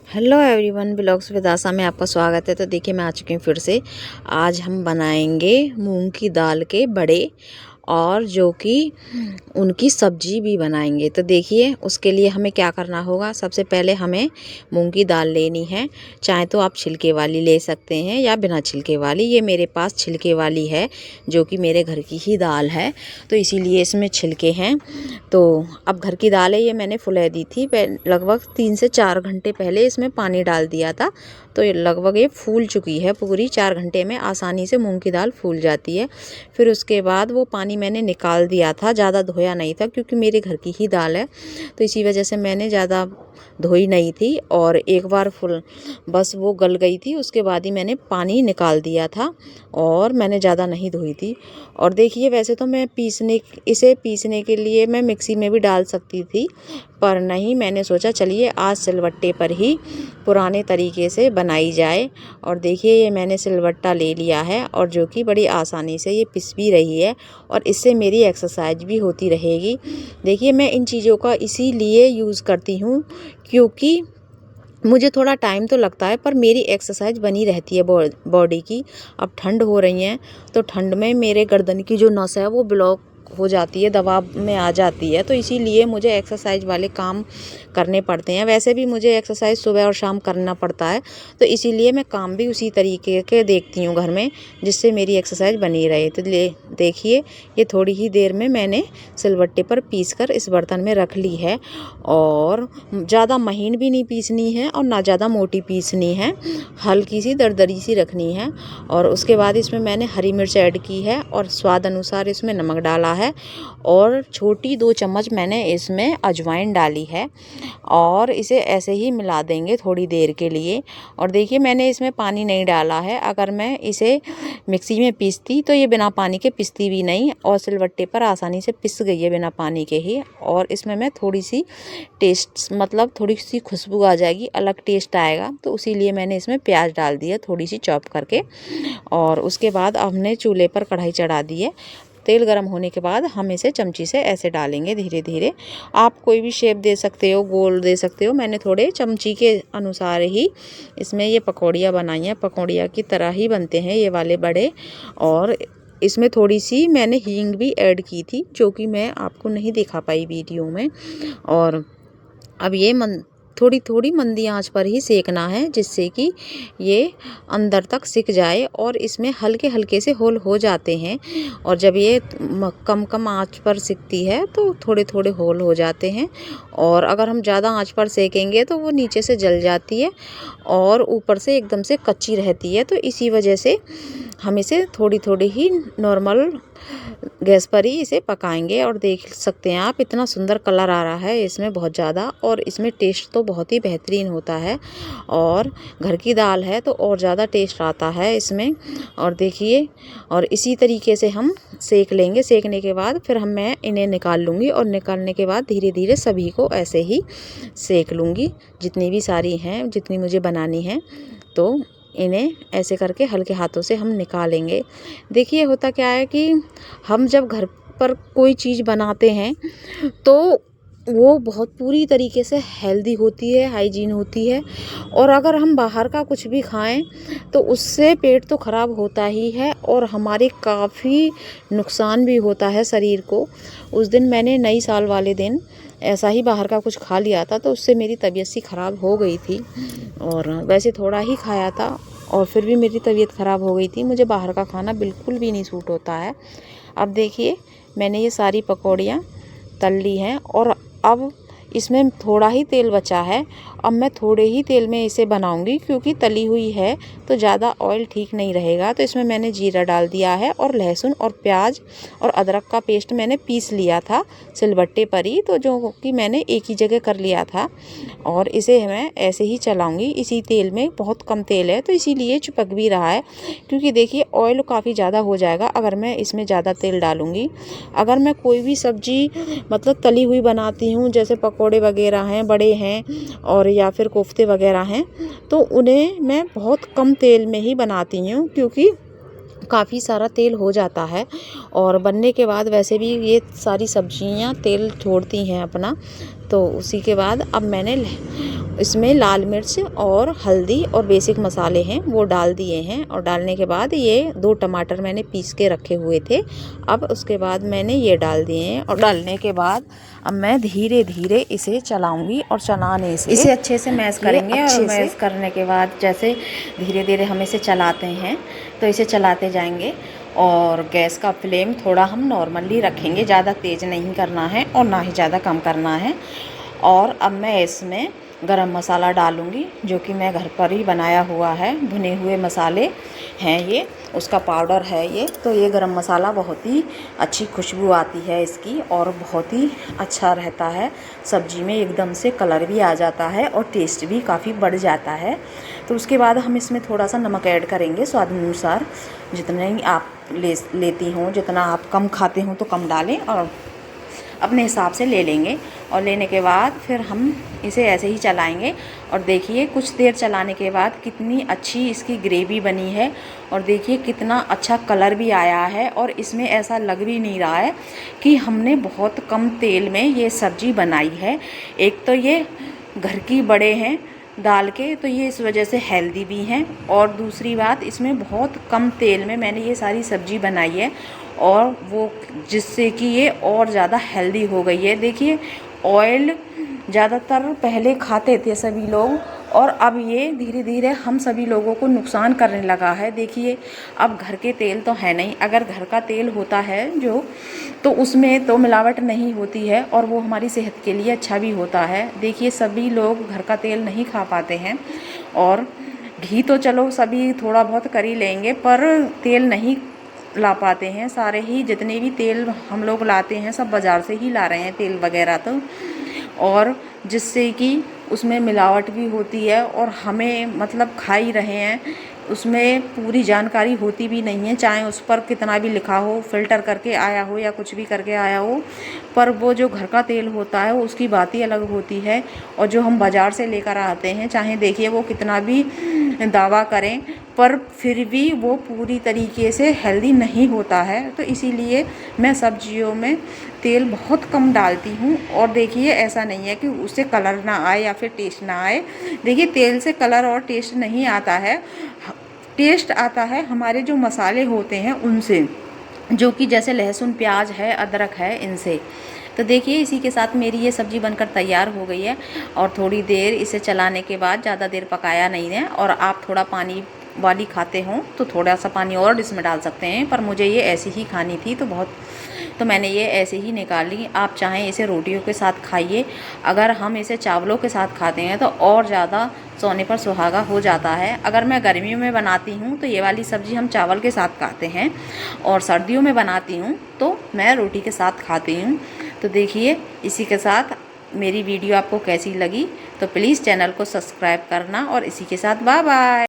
Hello everyone, blogs with आशा में आपका स्वागत है। तो देखिए, मैं आ चुकी हूँ फिर से। आज हम बनाएंगे मूंग की दाल के बड़े, और जो कि उनकी सब्जी भी बनाएंगे। तो देखिए, उसके लिए हमें क्या करना होगा। सबसे पहले हमें मूंग की दाल लेनी है। चाहे तो आप छिलके वाली ले सकते हैं या बिना छिलके वाली। ये मेरे पास छिलके वाली है, जो कि मेरे घर की ही दाल है, तो इसीलिए इसमें छिलके हैं। तो अब घर की दाल है, ये मैंने फुला दी थी। लगभग 3 से 4 घंटे पहले इसमें पानी डाल दिया था, तो लगभग ये फूल चुकी है पूरी। 4 घंटे में आसानी से मूंग की दाल फूल जाती है। फिर उसके बाद वो पानी मैंने निकाल दिया था, ज़्यादा धोया नहीं था, क्योंकि मेरे घर की ही दाल है, तो इसी वजह से मैंने ज़्यादा धोई नहीं थी। और एक बार फुल बस वो गल गई थी, उसके बाद ही मैंने पानी निकाल दिया था, और मैंने ज़्यादा नहीं धोई थी। और देखिए, वैसे तो मैं इसे पीसने के लिए मैं मिक्सी में भी डाल सकती थी, पर नहीं, मैंने सोचा चलिए आज सिलबट्टे पर ही पुराने तरीके से बनाई जाए। और देखिए, ये मैंने सिलबट्टा ले लिया है, और जो कि बड़ी आसानी से ये पिस भी रही है, और इससे मेरी एक्सरसाइज भी होती रहेगी। देखिए, मैं इन चीज़ों का इसीलिए यूज़ करती हूँ क्योंकि मुझे थोड़ा टाइम तो लगता है, पर मेरी एक्सरसाइज बनी रहती है बॉडी की। अब ठंड हो रही है, तो ठंड में मेरे गर्दन की जो नस है वो ब्लॉक हो जाती है, दबाव में आ जाती है, तो इसीलिए मुझे एक्सरसाइज वाले काम करने पड़ते हैं। वैसे भी मुझे एक्सरसाइज सुबह और शाम करना पड़ता है, तो इसीलिए मैं काम भी उसी तरीके के देखती हूँ घर में, जिससे मेरी एक्सरसाइज बनी रहे। तो देखिए, ये थोड़ी ही देर में मैंने सिलबट्टे पर पीस कर इस बर्तन में रख ली है। और ज़्यादा महीन भी नहीं पीसनी है और ना ज़्यादा मोटी पीसनी है, हल्की सी दरदरी सी रखनी है। और उसके बाद इसमें मैंने हरी मिर्च ऐड की है, और स्वाद अनुसार इसमें नमक डाला है, और छोटी 2 चम्मच मैंने इसमें अजवाइन डाली है। और इसे ऐसे ही मिला देंगे थोड़ी देर के लिए। और देखिए, मैंने इसमें पानी नहीं डाला है। अगर मैं इसे मिक्सी में पीसती तो ये बिना पानी के पिसती भी नहीं, और सिलबट्टे पर आसानी से पिस गई है बिना पानी के ही। और इसमें मैं थोड़ी सी थोड़ी सी खुशबू आ जाएगी, अलग टेस्ट आएगा, तो इसीलिए मैंने इसमें प्याज डाल दिया थोड़ी सी चॉप करके। और उसके बाद हमने चूल्हे पर कढ़ाई चढ़ा दी है। तेल गर्म होने के बाद हम इसे चमची से ऐसे डालेंगे धीरे धीरे। आप कोई भी शेप दे सकते हो, गोल दे सकते हो। मैंने थोड़े चमची के अनुसार ही इसमें ये पकौड़ियाँ बनाई हैं। पकौड़ियाँ की तरह ही बनते हैं ये वाले बड़े। और इसमें थोड़ी सी मैंने हींग भी ऐड की थी, जो कि मैं आपको नहीं दिखा पाई वीडियो में। और अब ये थोड़ी थोड़ी मंदी आंच पर ही सेकना है, जिससे कि ये अंदर तक सिक जाए, और इसमें हल्के हल्के से होल हो जाते हैं। और जब ये कम कम आंच पर सिकती है तो थोड़े थोड़े होल हो जाते हैं। और अगर हम ज़्यादा आंच पर सेकेंगे तो वो नीचे से जल जाती है, और ऊपर से एकदम से कच्ची रहती है। तो इसी वजह से हम इसे थोड़ी थोड़ी ही नॉर्मल गैस पर ही इसे पकाएंगे। और देख सकते हैं आप, इतना सुंदर कलर आ रहा है इसमें बहुत ज़्यादा, और इसमें टेस्ट तो बहुत ही बेहतरीन होता है। और घर की दाल है तो और ज़्यादा टेस्ट आता है इसमें। और देखिए, और इसी तरीके से हम सेक लेंगे। सेकने के बाद फिर मैं इन्हें निकाल लूँगी, और निकालने के बाद धीरे धीरे सभी को ऐसे ही सेक लूँगी, जितनी भी सारी हैं, जितनी मुझे बनानी है। तो इन्हें ऐसे करके हल्के हाथों से हम निकालेंगे। देखिए, होता क्या है कि हम जब घर पर कोई चीज़ बनाते हैं तो वो बहुत पूरी तरीके से हेल्दी होती है, हाइजीन होती है। और अगर हम बाहर का कुछ भी खाएं तो उससे पेट तो ख़राब होता ही है, और हमारे काफ़ी नुकसान भी होता है शरीर को। उस दिन मैंने नई साल वाले दिन ऐसा ही बाहर का कुछ खा लिया था, तो उससे मेरी तबीयत सी ख़राब हो गई थी। और वैसे थोड़ा ही खाया था, और फिर भी मेरी तबीयत ख़राब हो गई थी। मुझे बाहर का खाना बिल्कुल भी नहीं सूट होता है। अब देखिए, मैंने ये सारी पकौड़ियाँ तल ली हैं, और अब इसमें थोड़ा ही तेल बचा है। अब मैं थोड़े ही तेल में इसे बनाऊंगी, क्योंकि तली हुई है तो ज़्यादा ऑयल ठीक नहीं रहेगा। तो इसमें मैंने जीरा डाल दिया है, और लहसुन और प्याज और अदरक का पेस्ट मैंने पीस लिया था सिलबट्टे पर ही, तो जो कि मैंने एक ही जगह कर लिया था। और इसे मैं ऐसे ही चलाऊंगी इसी तेल में। बहुत कम तेल है, तो इसीलिए चिपक भी रहा है, क्योंकि देखिए ऑयल काफ़ी ज़्यादा हो जाएगा अगर मैं इसमें ज़्यादा तेल डालूँगी। अगर मैं कोई भी सब्ज़ी मतलब तली हुई बनाती हूँ, जैसे पकोड़े वगैरह हैं, बड़े हैं, और या फिर कोफ्ते वगैरह हैं, तो उन्हें मैं बहुत कम तेल में ही बनाती हूँ, क्योंकि काफ़ी सारा तेल हो जाता है। और बनने के बाद वैसे भी ये सारी सब्जियां तेल छोड़ती हैं अपना, तो उसी के बाद अब मैंने इसमें लाल मिर्च और हल्दी और बेसिक मसाले हैं वो डाल दिए हैं। और डालने के बाद ये 2 टमाटर मैंने पीस के रखे हुए थे, अब उसके बाद मैंने ये डाल दिए हैं। और डालने के बाद अब मैं धीरे धीरे इसे चलाऊंगी और चलाने से इसे अच्छे से मैश करेंगे। और मैश करने के बाद जैसे धीरे धीरे हम इसे चलाते हैं तो इसे चलाते जाएंगे। और गैस का फ्लेम थोड़ा हम नॉर्मली रखेंगे, ज़्यादा तेज़ नहीं करना है और ना ही ज़्यादा कम करना है। और अब मैं इसमें गरम मसाला डालूँगी, जो कि मैं घर पर ही बनाया हुआ है, भुने हुए मसाले हैं ये, उसका पाउडर है ये। तो ये गरम मसाला बहुत ही अच्छी खुशबू आती है इसकी और बहुत ही अच्छा रहता है सब्ज़ी में, एकदम से कलर भी आ जाता है और टेस्ट भी काफ़ी बढ़ जाता है। तो उसके बाद हम इसमें थोड़ा सा नमक ऐड करेंगे स्वाद अनुसार, जितने आप लेती हों, जितना आप कम खाते हों तो कम डालें और अपने हिसाब से ले लेंगे। और लेने के बाद फिर हम इसे ऐसे ही चलाएंगे। और देखिए कुछ देर चलाने के बाद कितनी अच्छी इसकी ग्रेवी बनी है और देखिए कितना अच्छा कलर भी आया है। और इसमें ऐसा लग भी नहीं रहा है कि हमने बहुत कम तेल में ये सब्ज़ी बनाई है। एक तो ये घर की बड़े हैं दाल के, तो ये इस वजह से हेल्दी भी हैं। और दूसरी बात, इसमें बहुत कम तेल में मैंने ये सारी सब्ज़ी बनाई है और वो जिससे कि ये और ज़्यादा हेल्दी हो गई है। देखिए ऑयल ज़्यादातर पहले खाते थे सभी लोग और अब ये धीरे धीरे हम सभी लोगों को नुकसान करने लगा है। देखिए अब घर के तेल तो है नहीं, अगर घर का तेल होता है जो, तो उसमें तो मिलावट नहीं होती है और वो हमारी सेहत के लिए अच्छा भी होता है। देखिए सभी लोग घर का तेल नहीं खा पाते हैं और घी तो चलो सभी थोड़ा बहुत कर ही लेंगे, पर तेल नहीं ला पाते हैं। सारे ही जितने भी तेल हम लोग लाते हैं सब बाज़ार से ही ला रहे हैं तेल वगैरह तो, और जिससे कि उसमें मिलावट भी होती है और हमें मतलब खा ही रहे हैं, उसमें पूरी जानकारी होती भी नहीं है, चाहे उस पर कितना भी लिखा हो, फ़िल्टर करके आया हो या कुछ भी करके आया हो, पर वो जो घर का तेल होता है उसकी बात ही अलग होती है। और जो हम बाज़ार से लेकर आते हैं, चाहे देखिए वो कितना भी दावा करें, पर फिर भी वो पूरी तरीके से हेल्दी नहीं होता है। तो इसीलिए मैं सब्जियों में तेल बहुत कम डालती हूँ। और देखिए ऐसा नहीं है कि उससे कलर ना आए या फिर टेस्ट ना आए, देखिए तेल से कलर और टेस्ट नहीं आता है, टेस्ट आता है हमारे जो मसाले होते हैं उनसे, जो कि जैसे लहसुन प्याज है, अदरक है, इनसे। तो देखिए इसी के साथ मेरी ये सब्ज़ी बनकर तैयार हो गई है। और थोड़ी देर इसे चलाने के बाद, ज़्यादा देर पकाया नहीं है, और आप थोड़ा पानी वाली खाते हों तो थोड़ा सा पानी और इसमें डाल सकते हैं, पर मुझे ये ऐसी ही खानी थी तो मैंने ये ऐसे ही निकाली। आप चाहें इसे रोटियों के साथ खाइए, अगर हम इसे चावलों के साथ खाते हैं तो और ज़्यादा सोने पर सुहागा हो जाता है। अगर मैं गर्मियों में बनाती हूँ तो ये वाली सब्ज़ी हम चावल के साथ खाते हैं, और सर्दियों में बनाती हूँ तो मैं रोटी के साथ खाती हूँ। तो देखिए इसी के साथ मेरी वीडियो आपको कैसी लगी तो प्लीज़ चैनल को सब्सक्राइब करना, और इसी के साथ बाय बाय।